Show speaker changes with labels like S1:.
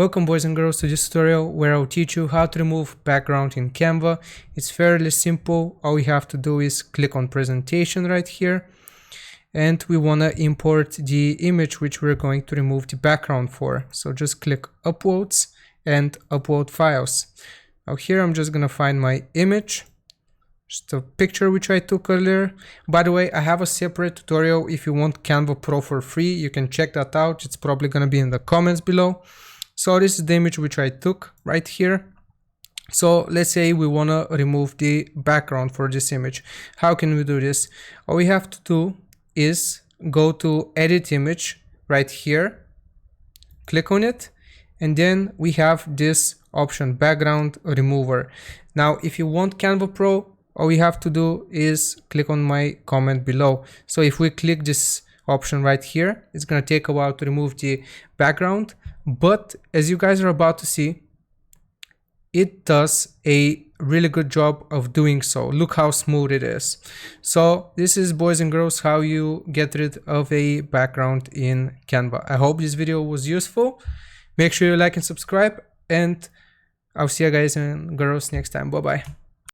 S1: Welcome boys and girls to this tutorial where I'll teach you how to remove background in Canva. It's fairly simple. All we have to do is click on presentation right here, and we want to import the image which we're going to remove the background for. So just click uploads and upload files. Now here I'm just going to find my image, just a picture which I took earlier. By the way, I have a separate tutorial. If you want Canva Pro for free, you can check that out. It's probably going to be in the comments below. So this is the image which I took right here. So let's say we want to remove the background for this image. How can we do this? All we have to do is go to edit image right here, click on it, and then we have this option, background remover. Now if you want Canva Pro, all we have to do is click on my comment below. So if we click this option right here, it's going to take a while to remove the background, but as you guys are about to see, it does a really good job of doing so. Look how smooth it is. So this is, boys and girls, how you get rid of a background in Canva. I hope this video was useful. Make sure you like and subscribe, and I'll see you guys and girls next time. Bye bye.